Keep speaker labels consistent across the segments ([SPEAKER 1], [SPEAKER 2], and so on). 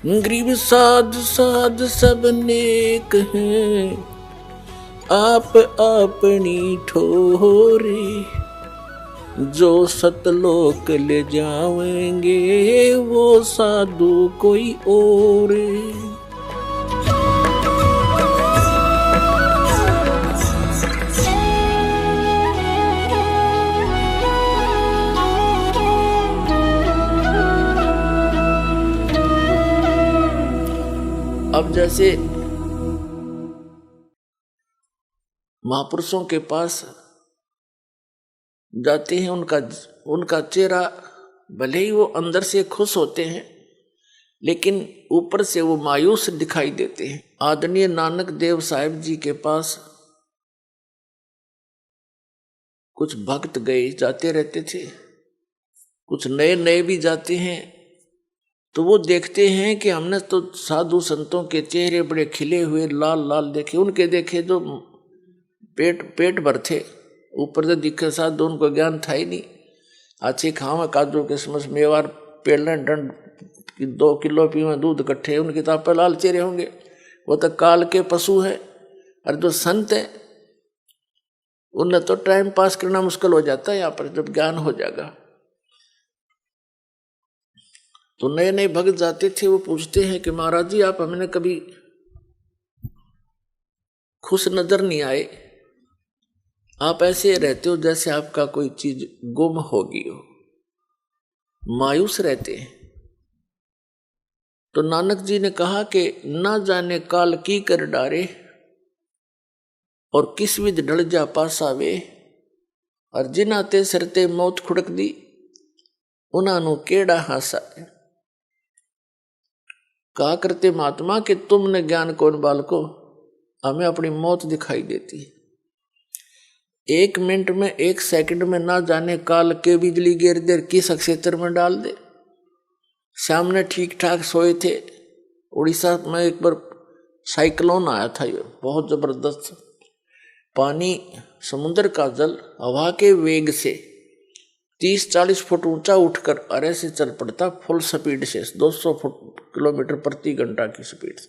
[SPEAKER 1] गरीब साध साध सब नेक हैं, आप अपनी ठोरे, जो सतलोक ले जाएंगे वो साधु कोई और। अब जैसे महापुरुषों के पास जाते हैं, उनका चेहरा भले ही वो अंदर से खुश होते हैं लेकिन ऊपर से वो मायूस दिखाई देते हैं। आदरणीय नानक देव साहिब जी के पास कुछ भक्त गए जाते रहते थे, कुछ नए नए भी जाते हैं, तो वो देखते हैं कि हमने तो साधु संतों के चेहरे बड़े खिले हुए लाल लाल देखे, उनके देखे जो पेट भर थे, ऊपर से दिखे साधु उनको ज्ञान था ही नहीं। अच्छी खावा काजू किशमिश मेवार पेड़न डंड 2 किलो पीवे दूध इकट्ठे, उनके तो आप लाल चेहरे होंगे, वो तो काल के पशु है। और जो संत है उन्हें तो टाइम पास करना मुश्किल हो जाता है, यहाँ पर जब ज्ञान हो जाएगा। तो नए नए भक्त जाते थे, वो पूछते हैं कि महाराज जी आप हमें कभी खुश नजर नहीं आए, आप ऐसे रहते हो जैसे आपका कोई चीज गुम हो गई हो, मायूस रहते हैं। तो नानक जी ने कहा कि ना जाने काल की कर डारे, और किस विध ढल जा पासावे, और जिन्हां ते सरते मौत खुड़क दी उन्हां नू केड़ा हासा। कहा करते महात्मा कि तुमने ज्ञान कौन बालको, हमें अपनी मौत दिखाई देती है। 1 मिनट में 1 सेकंड में ना जाने काल के बिजली गिर दे किस क्षेत्र में डाल दे। सामने ठीक ठाक सोए थे, उड़ीसा में एक बार साइक्लोन आया था, ये बहुत जबरदस्त पानी, समुद्र का जल हवा के वेग से 30-40 फुट ऊंचा उठकर अरे से चल पड़ता, फुल स्पीड से 200 किलोमीटर प्रति घंटा की स्पीड से,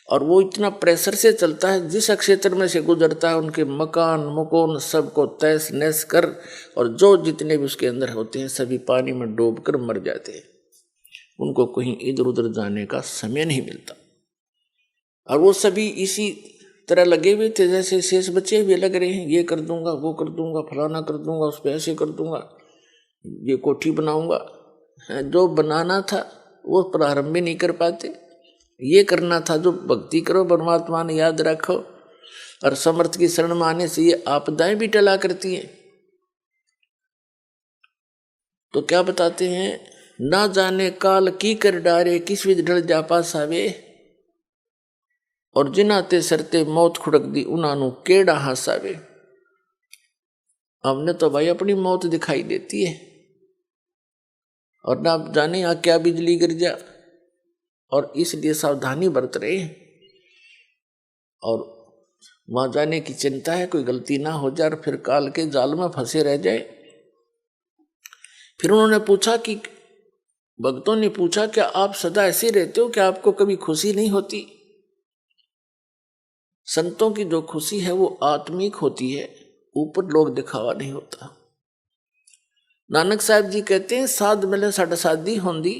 [SPEAKER 1] और वो इतना प्रेशर से चलता है जिस क्षेत्र में से गुजरता है उनके मकान मकोन सबको तहस नहस कर, और जो जितने भी उसके अंदर होते हैं सभी पानी में डूबकर मर जाते हैं, उनको कहीं इधर उधर जाने का समय नहीं मिलता। और वो सभी इसी तरह लगे हुए थे जैसे शेष बच्चे भी लग रहे हैं, ये कर दूंगा वो कर दूंगा फलाना कर दूंगा उस पर ऐसे कर दूंगा, ये कोठी बनाऊंगा। जो बनाना था वो प्रारंभ भी नहीं कर पाते, ये करना था जो भक्ति करो परमात्मा ने याद रखो, और समर्थ की शरण में आने से ये आपदाएं भी टला करती हैं। तो क्या बताते हैं, ना जाने काल की कर डारे किस विध ढल जा पासावे, और जिन्हां ते सरते मौत खुड़क दी उन्हां नू केड़ा हासावे। हमने तो भाई अपनी मौत दिखाई देती है, और ना जाने यहाँ क्या बिजली गिर जा, और इसलिए सावधानी बरत रहे हैं, और वहां जाने की चिंता है कोई गलती ना हो जाए और फिर काल के जाल में फंसे रह जाए। फिर उन्होंने पूछा कि भक्तों ने पूछा क्या आप सदा ऐसे रहते हो, क्या आपको कभी खुशी नहीं होती? संतों की जो खुशी है वो आत्मिक होती है, ऊपर लोग दिखावा नहीं होता। नानक साहब जी कहते हैं साध मिले साढ़ साधी होंदी,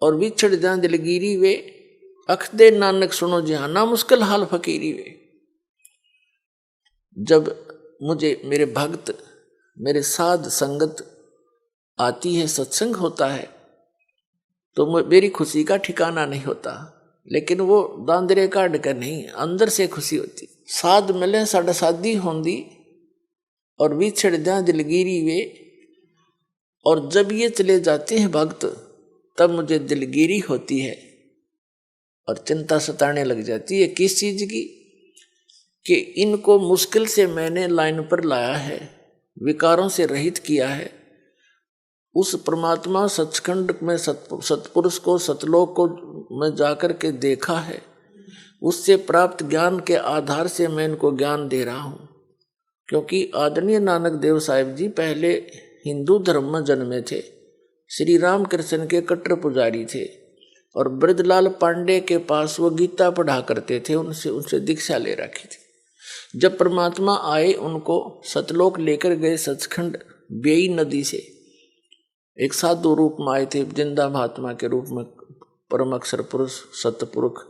[SPEAKER 1] और विछड़ जा दिलगिरी वे, अख दे नानक सुनो जहाना मुश्किल हाल फकीरी वे। जब मुझे मेरे भक्त मेरे साध संगत आती है, सत्संग होता है, तो मेरी खुशी का ठिकाना नहीं होता, लेकिन वो दांदरे काट कर नहीं, अंदर से खुशी होती। साध मिले साढ़ साधी होंदी, और विछड़ जा दिलगिरी वे, और जब ये चले जाते हैं भक्त तब मुझे दिलगिरी होती है और चिंता सताने लग जाती है। किस चीज की? कि इनको मुश्किल से मैंने लाइन पर लाया है, विकारों से रहित किया है, उस परमात्मा सचखंड में सतपुरुष को सतलोक को मैं जाकर के देखा है, उससे प्राप्त ज्ञान के आधार से मैं इनको ज्ञान दे रहा हूँ। क्योंकि आदरणीय नानक देव साहिब जी पहले हिंदू धर्म में जन्मे थे, श्री राम कृष्ण के कट्टर पुजारी थे, और ब्रजलाल पांडे के पास वो गीता पढ़ा करते थे, उनसे दीक्षा ले रखी थी। जब परमात्मा आए उनको सतलोक लेकर गए सचखंड बेई नदी से, एक साधु रूप में आए थे, जिंदा महात्मा के रूप में, परम अक्षर पुरुष सतपुरुष,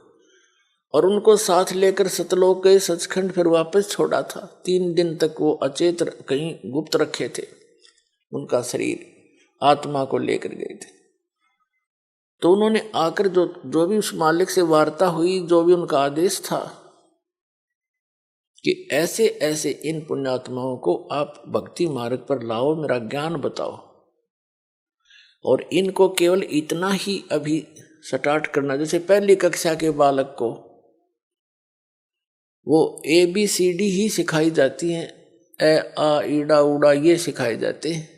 [SPEAKER 1] और उनको साथ लेकर सतलोक गए सचखंड, फिर वापस छोड़ा था। 3 दिन तक वो अचेत कहीं गुप्त रखे थे, उनका शरीर आत्मा को लेकर गए थे। तो उन्होंने आकर जो भी उस मालिक से वार्ता हुई, जो भी उनका आदेश था कि ऐसे ऐसे इन पुण्यात्माओं को आप भक्ति मार्ग पर लाओ, मेरा ज्ञान बताओ, और इनको केवल इतना ही अभी स्टार्ट करना, जैसे पहली कक्षा के बालक को वो ABCD ही सिखाई जाती है, ए आ ईड़ा उड़ा ये सिखाए जाते हैं,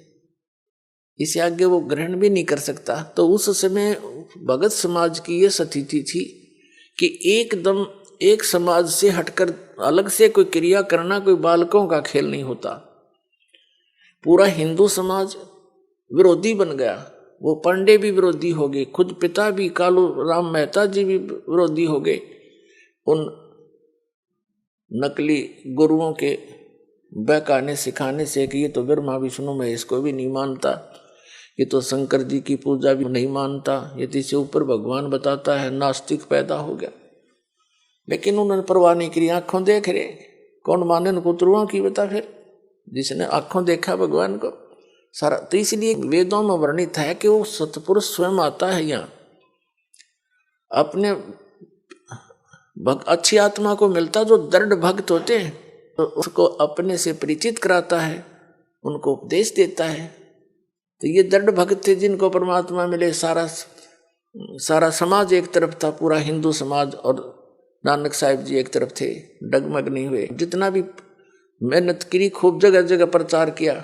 [SPEAKER 1] इसे आगे वो ग्रहण भी नहीं कर सकता। तो उस समय भगत समाज की ये स्थिति थी कि एकदम एक समाज से हटकर अलग से कोई क्रिया करना कोई बालकों का खेल नहीं होता। पूरा हिंदू समाज विरोधी बन गया, वो पांडे भी विरोधी हो गए, खुद पिता भी कालू राम मेहता जी भी विरोधी हो गए उन नकली गुरुओं के बहकाने सिखाने से कि ये तो ब्रह्मा विष्णु महेश को भी नहीं मानता, ये तो शंकर जी की पूजा भी नहीं मानता, ये तो इससे ऊपर भगवान बताता है, नास्तिक पैदा हो गया। लेकिन उन्होंने परवाह नहीं करी, आंखों देख रहे, कौन माने उनको उतरुओं की बता, फिर जिसने आंखों देखा भगवान को सारा। तो इसलिए वेदों में वर्णित है कि वो सतपुरुष स्वयं आता है यहाँ, अपने अच्छी आत्मा को मिलता जो दृढ़ भक्त होते हैं, तो उसको अपने से परिचित कराता है, उनको उपदेश देता है। तो ये दृढ़ भक्त थे जिनको परमात्मा मिले। सारा समाज एक तरफ था, पूरा हिंदू समाज, और नानक साहिब जी एक तरफ थे, डगमग नहीं हुए। जितना भी मेहनत करी, खूब जगह जगह प्रचार किया,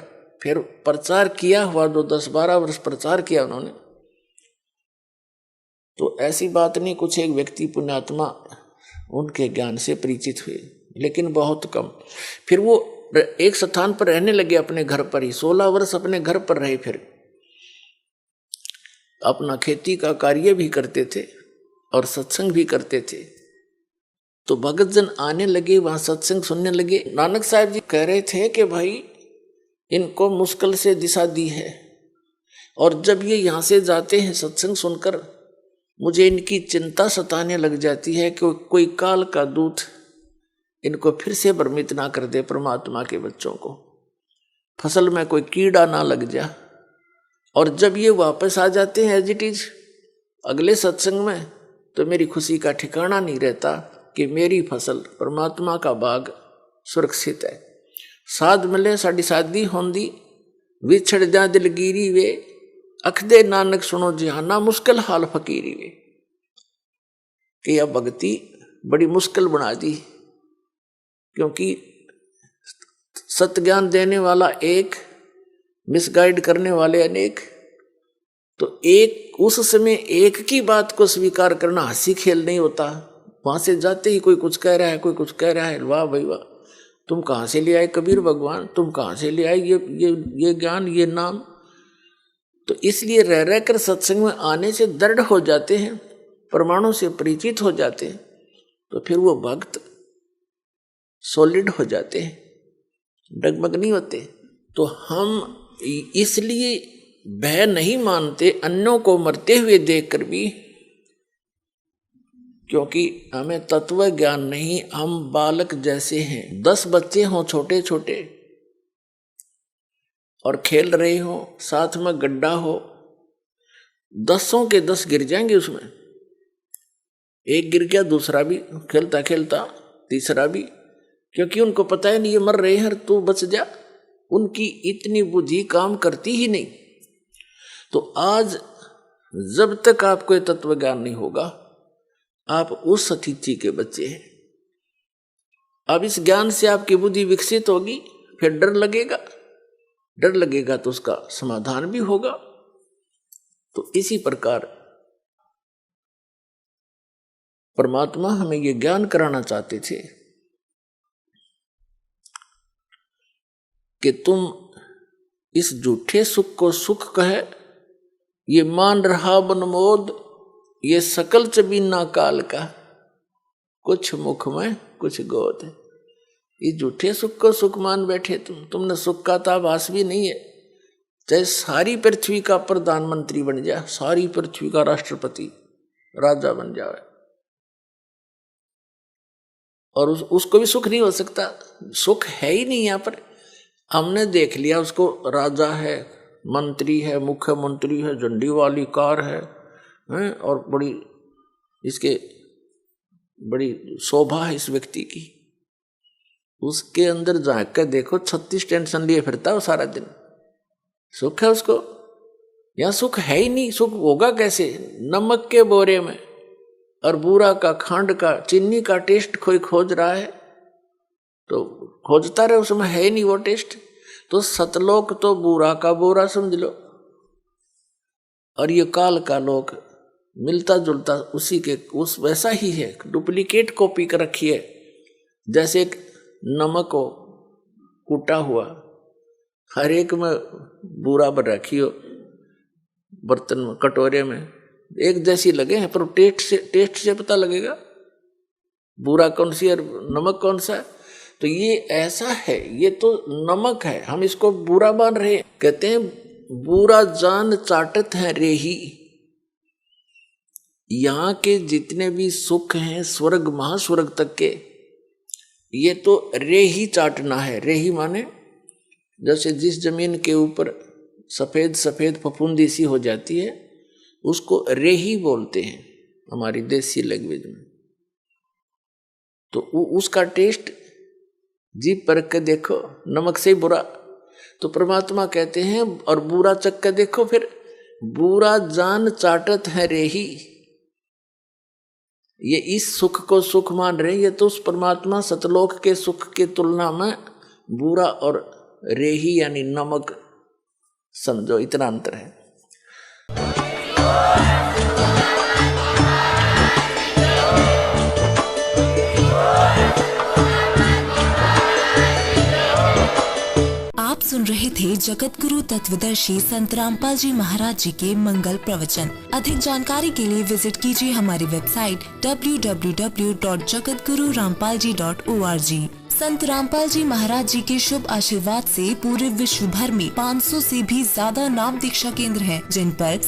[SPEAKER 1] फिर प्रचार किया हुआ जो 10-12 वर्ष प्रचार किया उन्होंने, तो ऐसी बात नहीं, कुछ एक व्यक्ति पुण्यात्मा उनके ज्ञान से परिचित हुए, लेकिन बहुत कम। फिर वो एक स्थान पर रहने लगे, अपने घर पर ही 16 वर्ष अपने घर पर रहे, फिर अपना खेती का कार्य भी करते थे और सत्संग भी करते थे। तो भगत जन आने लगे, वहां सत्संग सुनने लगे। नानक साहब जी कह रहे थे कि भाई इनको मुश्किल से दिशा दी है, और जब ये यहाँ से जाते हैं सत्संग सुनकर, मुझे इनकी चिंता सताने लग जाती है कि कोई काल का दूत इनको फिर से भ्रमित ना कर दे, परमात्मा के बच्चों को फसल में कोई कीड़ा ना लग जा। और जब ये वापस आ जाते हैं एज इट इज अगले सत्संग में, तो मेरी खुशी का ठिकाना नहीं रहता कि मेरी फसल परमात्मा का बाग सुरक्षित है। साध मिले साड़ी शादी होंदी, विछड़ जा दिलगिरी वे, अखदे नानक सुनो जिहाना, मुश्किल हाल फकीरी वे। कि यह भक्ति बड़ी मुश्किल बना दी, क्योंकि सत्य ज्ञान देने वाला एक, मिसगाइड करने वाले अनेक। तो एक उस समय एक की बात को स्वीकार करना हंसी खेल नहीं होता। वहां से जाते ही कोई कुछ कह रहा है, कोई कुछ कह रहा है, वाह भाई वाह, तुम कहाँ से ले आए कबीर भगवान, तुम कहाँ से ले आए ये ज्ञान, ये नाम। तो इसलिए रह रह कर सत्संग में आने से दृढ़ हो जाते हैं, प्रमाणों से परिचित हो जाते हैं, तो फिर वो भक्त सॉलिड हो जाते हैं, डगमग नहीं होते। तो हम इसलिए भय नहीं मानते अन्यों को मरते हुए देखकर भी, क्योंकि हमें तत्व ज्ञान नहीं, हम बालक जैसे हैं। 10 बच्चे हों छोटे छोटे और खेल रहे हो, साथ में गड्ढा हो, 10 के 10 गिर जाएंगे उसमें। एक गिर गया, दूसरा भी खेलता खेलता तीसरा भी, क्योंकि उनको पता है नहीं ये मर रहे हैं, तू बच जा। उनकी इतनी बुद्धि काम करती ही नहीं। तो आज जब तक आपको ये तत्व ज्ञान नहीं होगा, आप उस स्थिति के बच्चे हैं। अब इस ज्ञान से आपकी बुद्धि विकसित होगी, फिर डर लगेगा तो उसका समाधान भी होगा। तो इसी प्रकार परमात्मा हमें ये ज्ञान कराना चाहते थे कि तुम इस झूठे सुख को सुख कहे, ये मान रहा बनमोद, ये सकल चबीना काल का, कुछ मुख में कुछ गोद। ये झूठे सुख को सुख मान बैठे तुमने सुख का तो आभास भी नहीं है। चाहे सारी पृथ्वी का प्रधानमंत्री बन जाए, सारी पृथ्वी का राष्ट्रपति राजा बन जाए, और उसको भी सुख नहीं हो सकता। सुख है ही नहीं। यहाँ पर हमने देख लिया उसको, राजा है, मंत्री है, मुख्यमंत्री है, झंडी वाली कार है, और बड़ी शोभा है इस व्यक्ति की। उसके अंदर झांक कर देखो, 36 टेंशन लिए फिरता है सारा दिन। सुख है उसको? यहाँ सुख है ही नहीं। सुख होगा कैसे? नमक के बोरे में और बूरा का, खांड का, चीनी का टेस्ट कोई खोज रहा है तो खोजता रहे, उसमें है ही नहीं वो टेस्ट। तो सतलोक तो बूरा का बोरा समझ लो, और ये काल का लोक मिलता जुलता उसी के उस वैसा ही है, डुप्लीकेट कॉपी कर रखी है। जैसे एक नमक हो कूटा हुआ, हर एक में बूरा भर रखी हो, बर्तन में, कटोरे में, एक जैसी लगे हैं, पर टेस्ट से पता लगेगा बूरा कौन सी और नमक कौन सा है। तो ये ऐसा है, ये तो नमक है, हम इसको बूरा मान रहे हैं। कहते हैं बूरा जान चाटत है रेही। यहाँ के जितने भी सुख हैं स्वर्ग महास्वर्ग तक के, ये तो रेही चाटना है। रेही माने जैसे जिस जमीन के ऊपर सफेद सफेद फफूंदी सी हो जाती है उसको रेही बोलते हैं हमारी देसी लैंग्वेज में। तो उसका टेस्ट जीभ पर के देखो, नमक से बुरा। तो परमात्मा कहते हैं और बुरा चख के देखो, फिर बुरा जान चाटत है रेही। ये इस सुख को सुख मान रहे, ये तो उस परमात्मा सतलोक के सुख के तुलना में बुरा और रेही यानी नमक समझो, इतना अंतर है।
[SPEAKER 2] आप सुन रहे थे जगत गुरु तत्वदर्शी संत रामपाल जी महाराज जी के मंगल प्रवचन। अधिक जानकारी के लिए विजिट कीजिए हमारी वेबसाइट www.jagatgururampalji.org। संत रामपाल जी महाराज जी के शुभ आशीर्वाद से पूरे विश्व भर में 500 से भी ज्यादा नाम दीक्षा केंद्र हैं, जिन पर